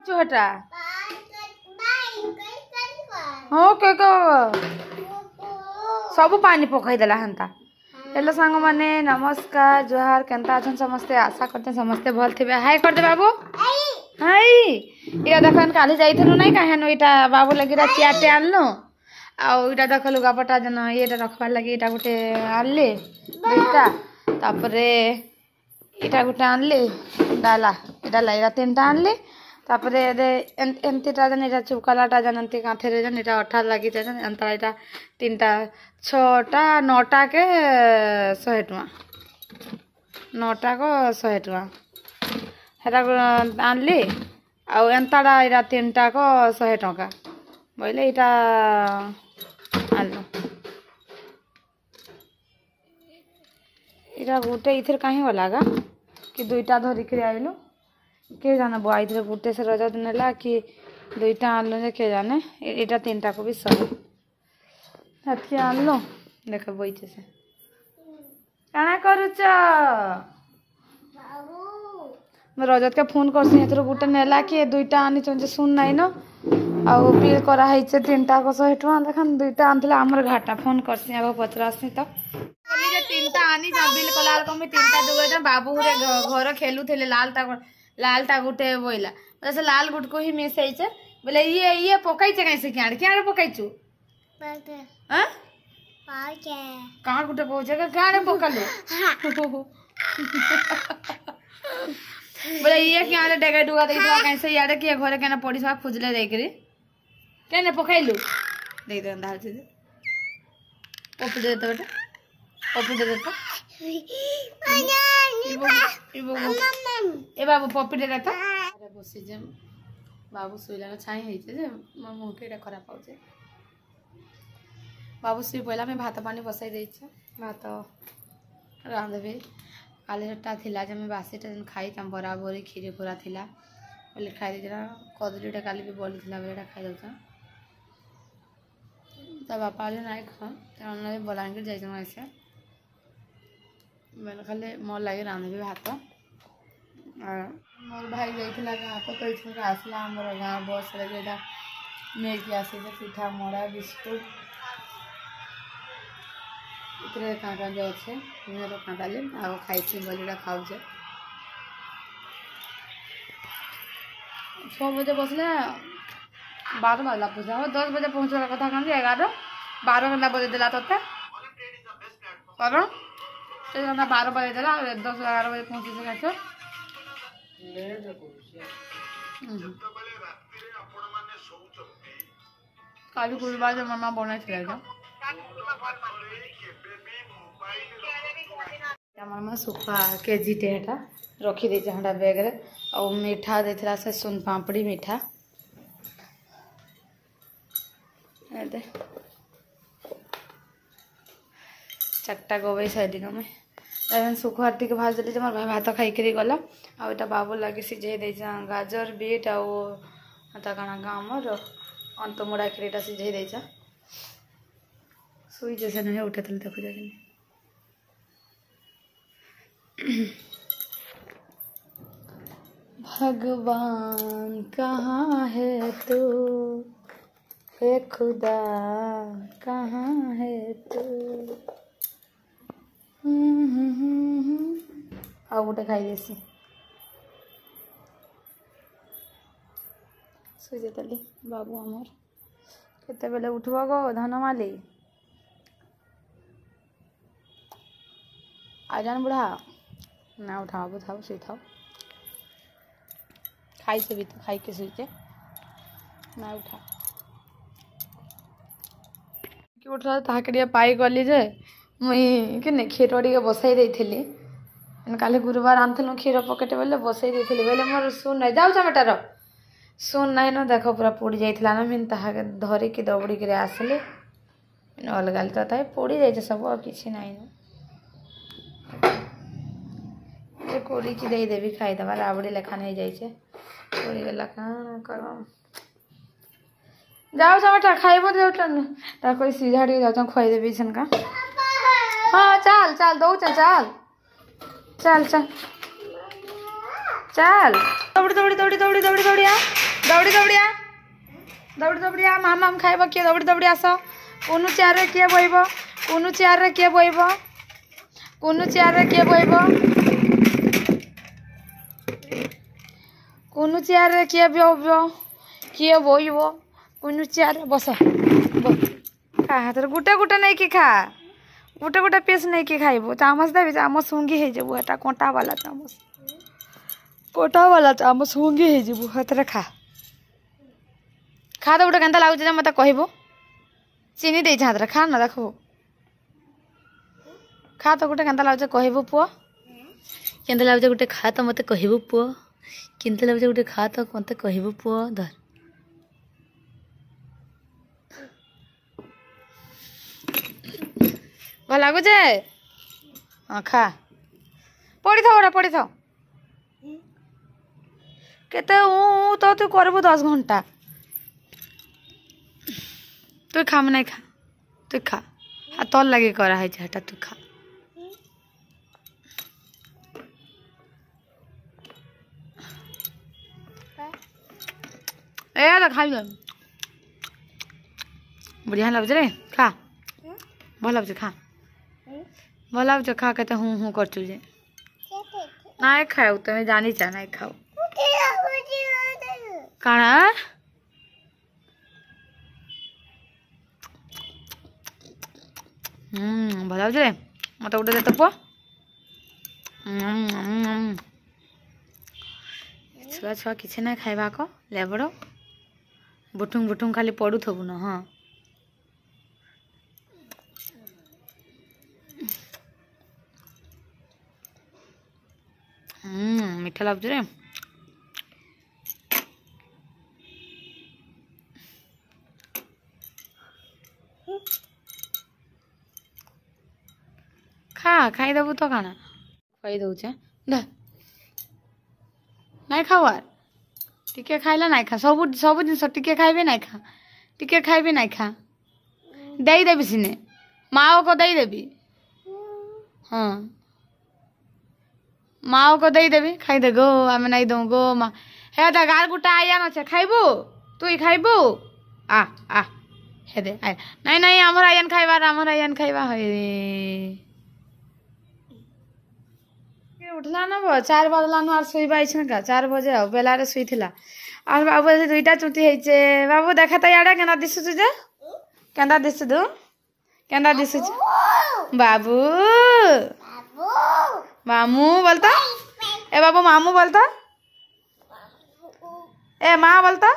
चोहटा हाँ के सब पानी पकई देला हंता। हेलो सांग माने नमस्कार जोहार केंता अछन समस्ते आशा करते समस्ते भल थे। हाय कर दे बाबू हाय इरा देखन काली जाइथनु नै काहेनु इटा बाबू लगिरा चियाटे आनलो आउ इटा देख लुगापटा जन ये रखबार लगी इटा गोटे आनले दुईटा तापरे इटा गोटे आनले डाला डाला इरा तीनटा आनले तापरे एमतीटा जन इटा चुपकालाटा जन एमती कांथेरे जन इटा अठा लगी जन अंतरा इटा तीनटा छटा नौटा के 100 टका 9टा को 100 टका हेरा आनली आउ एंताड़ा इरा 3टा को 100 टका बोले इटा आनलो इरा गोटे इथर कहीं वाला गा कि दुईटा धरिक आइलु के जाने बुआ इधर बूटे से रजा दिन ला कि दुईटा आनलो जे के जाने इटा 3टा को भी 100 हथी आनलो देख बैठे से काना करूच मैं रजत के फोन करसी हेतर बूटे नेला कि दुईटा आनी जे सुन नाइ न आउ बिल करा है 3टा को 100 टका देखन दुईटा आनथले हमर घाटा फोन करसी आगो पचरासी त बोली जे 3टा आनी जा बिल कलाल कमी 3टा दुगे जा बाबू रे घर खेलु थेले लालटा गुटे बोइला से लाल गुट को ही मिस है बोले ये पकाई कैसे क्या पकाइचु हां कहाँ गुटे पहुंचे क्या पकालु बोले ये क्या डेगा डुगा दे कैसे यार कि घरे केना पड़ी सब खुजले देकरी केने पकाइलु दे दे अंधा चीज पप्पू दे दे बेटा पप्पू दे दे तो ए बाबू पप्पी दे दे तो अरे बसी जे बाबू सुइला छाई हेचे जे मोर मुंह केटा खराब पाउचे बाबू सुई पहला मैं भात पानी बसाई दे भात रांधबे कालीटा थिला जे मैं बासीटा खाई तम बराबर खीर पूरा थिला बोले खाई दे कदलीटा काली भी बोल थिला बेटा खाई दउता ता बापा ले नाइ खा त बलांगीर जाइछ ऐसे मैंने खाली मोर लगे रांधबे भात मोर भाई जाइथिला गाँव को तो इसमें आसला हमर गाँव बस लगे मैगी आसे पिठा मोड़ा बिस्कुट इतने काँटा जो अच्छे मेरे काँटा ले आगे खाई बलिटा खाऊ 6 बजे बसले 12 बजला पूछा हो 10 बजे पहुँचवा कथा कौन 11 12 घंटा बजे दिला तोते कौन 12 बजे दिला 10 11 बजे पहुँची कैसे काली गुरुवार जो मामा बना मामा सुखा केजी टेटा रखी दे हंडा बैग रे और मीठा देथिला से सुन पापड़ी मीठा दे चट्टा गोबई साइड में सुखुआ टी भाज देली मोर भाई भात खाई गला आटा बाबू लगे सीझे दे गाजर बीट आता कण गामर अंतमुड़ा किरीटा सीझे दे सुई जैसे नहीं उठे थे देखो जाके भगवान कहाँ है तू हे खुदा कहाँ है तू ଆଉ ଗୋଟେ ଖାଇଦେସି ଶୋଇଦେଲି ବାବୁ ଆମର କେତେବେଳେ ଉଠିବ ଗୋ ଧନମାଲି आजान बुढ़ा ना उठाओ बुझाओ सुईथाओ खाई से भी तो खाई के सुईचे ना उठा कि उठा ताके पाई गली जे मुई कि क्षीर टे बसई देली काली गुरुवार आनथिलु क्षीर पकेट बोले बसई देली बोले मोर सुन नहीं जाऊँ बेटार सुन नहीं न देख पूरा पोड़ी जाइला ना मिन ताके धरिकी दौड़ी आसली अलग तो था पोड़ी जाइए सब आ कि नहीं कोड़ी की दे देवी खाईदेवा राबड़ी लेखा नहीं जाइए पोड़ी गला कहाँ कर जाओ बेटा खाइब जाऊँ कोई सीधा टे जाऊँ खुआदेवी का हाँ चल चल दौ चल चल चल चल चल दौड़ी दौड़ी दौड़ी दौड़ी दौड़ी दौड़ी आ दौड़ी दौड़ी आ माम माम खाइब किए दौड़ी दौड़ी आस कुनु चेयर रे किए बइब कुनु चेयर रे किए बइब कुनु चेयर रे किए बइब कुनु चेयर रे किए बइब किए बइब कुनु चेयर रे बस खा हाथ गुटे गुटे नहीं कि खा गोटे गोटे पीस नहीं कि खाइबू चामच देवी चामच सूंगी हो जाबू एटा कोटा वाला चामच कोटा वाला चामच सूंगी हो जाबू हाथ खा खा तो गोटे केनता लागुचे मत कहबू चीनी दे हाथ रे खा ना देखो खा तो गोटे केनता लागुचे कहबू पुओ केनता लागुचे गोटे खा तो मत कहबू पुओ केनता लागुचे गोटे खा तो मत कहबू पुओ धर भल लगुचे हाँ खा पड़ी था केते तो तू करबू 10 घंटा तू खा नहीं खा तू खा आ तल लगे करा है हटा तू खा ए खाई बढ़िया लगे रे खा भल लगे खा भल लगे खा कहते हूँ कर जे नहीं खाऊ तुम्हें जानी चा नहीं खाऊ काना भल लगे मत गोटे दे तो पुआ छुआ छुआ किसी ना खाइबा को लेबड़ बुठुंग बुठुंग खाली पड़ू थबु न हाँ मीठा लगुच रे खा खाईदेबू तो काना कही दौचे नहीं खाऊ आर टिके खाइला नहीं खा सब सब जिन टिके खाइबे नहीं खा टिके खाइबे नहीं खा दे देवी सिने माओ को दे देवी हाँ माओ को दे देवी खाई दे गो आम नहीं दो गो माँ हे दा गार गुटा आया न खाइबू तु ही खाइबू आ हे दे आया नहीं नहीं आमर आयन खाइबा है उठला न 4 बजला न आर सोईबा आइछन का 4 बजे आ बेला रे सोई थिला आर बाबू से दुईटा चुटी हेचे बाबू देखा त याडा केना दिसु तुझे केंदा दिसु दु केंदा दिसु बाबू मामू बोलता ए बाबू मामू बोलता ए माँ बोलता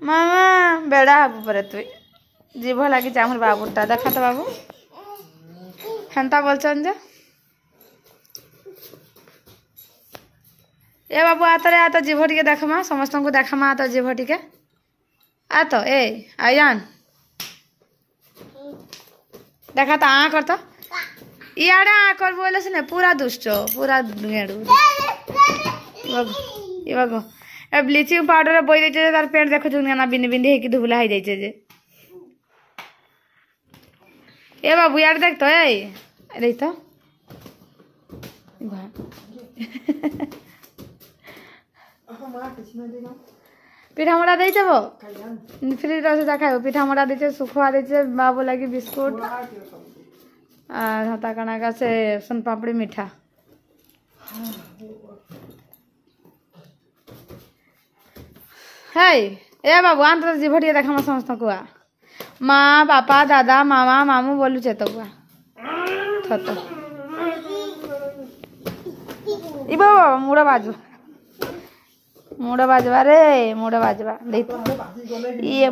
मामा बेड़ा हबू पर तु जीभ लगी चामर बाबूटा देखा तो बाबू हेन्ता बोलचन जे ए बाबू आ तो जीभ टिके देखमा समस्त को देखमा आ तो जीभ टिके आ तो ए आयान देखा तो आ कर तो इयाडा आ कर बोले से पूरा दुष्ट पूरा गेड़ू ये बागो ए ब्लीचिंग पाउडर बोई देचे तार पेट देखो जुना बिंदी बिंदी हेकी धुबला हो जाइए जे ए बाबू यार देख तो ए देख तो पिठा मोड़ा दे फ्रिज रहा खाइब पिठा मोड़ा दे सुखुआ दे बाबू लगी बिस्कुट और हता कणा का से सन पापड़ी मीठा है ए बाबू आन तो जीभ टे देखा समस्त को माँ बापा दादा मामा मामू बोलू चे तो ई बाबा मुड़ा बाजवा रे मुड़ा बाजवा ये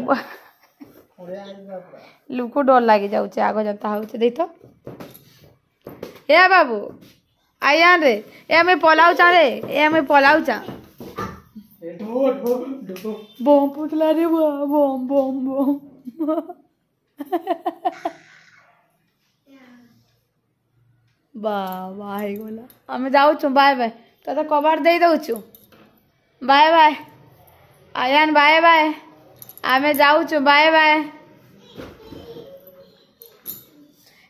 लुको डर लगी जाऊे आग जनता हो तो ए बाबू आया रे ए मैं पलाऊचा रे ए मैं पलाऊचा बम फुटला रे बम बम बम बाबा गला आम जाऊँ बाय बाय तो कबाड़ दे दौचु बाय बाय आयान बाय बाय आमे जाऊँ बाय बाय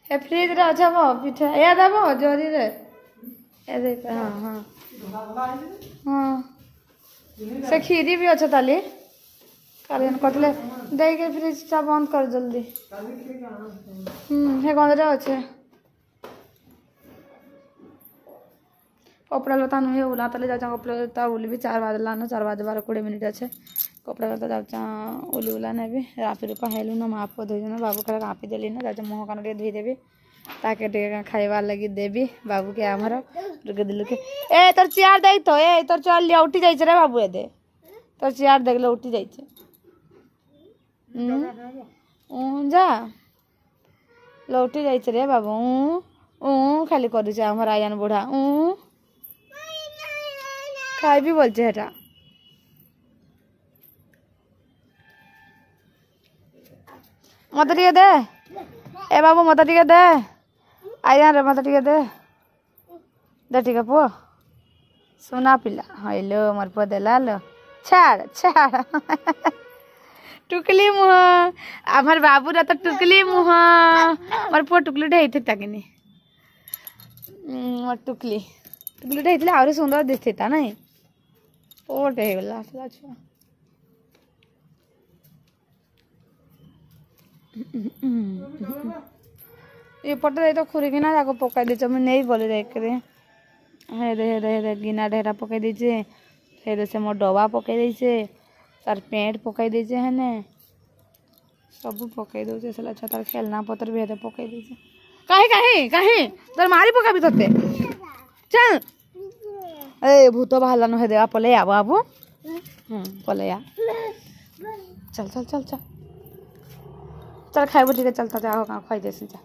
ए फ्रिज रे अच्छा वो पिठा या देबो जोरी रे ए देख हां हां हां से खीरी भी अच्छा ताली काली कहते दे के फ्रिज टा बंद कर जल्दी हे गंदरे अच्छे कपड़ा लता नुहे उला तले जाऊँ कपड़ा लता उली भी 4 बजला न 4 बजे 12-20 अच्छे कपड़ा लता जाऊँ उली उला नेबी रापी रूपा हेलु न माप को धोई ना बाबू कड़ा कापी देली ना जाऊँ मुह कान धोई देवी ताके खाइबार लगी देवी बाबू के आमर रुके दिलु के ए तोर चेयर दे तो ए तोर चल लिया उठी जाइछ रे बाबू ए दे तोर चेयर देखले उठी जाइछ जा लो उठी जाइछ रे बाबू खाली करूछ आमर आयान बुढ़ा खाई भी बोलছে এটা मत टिके दे ए बाबू मत टिके दे आया रे मत टिके दे टिके पुओ सुना पिला हेलो मोर पुओ देला लो छाड़ छाड़ टुकली मुह आमर बाबू रा तो टुकली मुह मोर पुओ टुकली ढे हिते ताकिनी मोर टुकली टुकली ढे हिते आउरी सुंदर दिसता नहीं ओटे हेगला छुआ ये पटे दे तो खुरी किना जाको पकाई दे मैं नहीं बोले देख रे हे दे गिना ढेरा पकाई दीचे हे से मोर डबा पकाई दीचे तार पेंट पकाई दीचे है ने सब पकाई दउचे सला छतार खेलना पत्र भी है पकाई दीचे काहे काहे काहे तोर मारी पकाबी तोते चल ए भूत बाहला न हे देवा पले आ बाबू पले आ चल चल चल चल चल खाइबो ठीक है चलता जाओ खाई देसी जा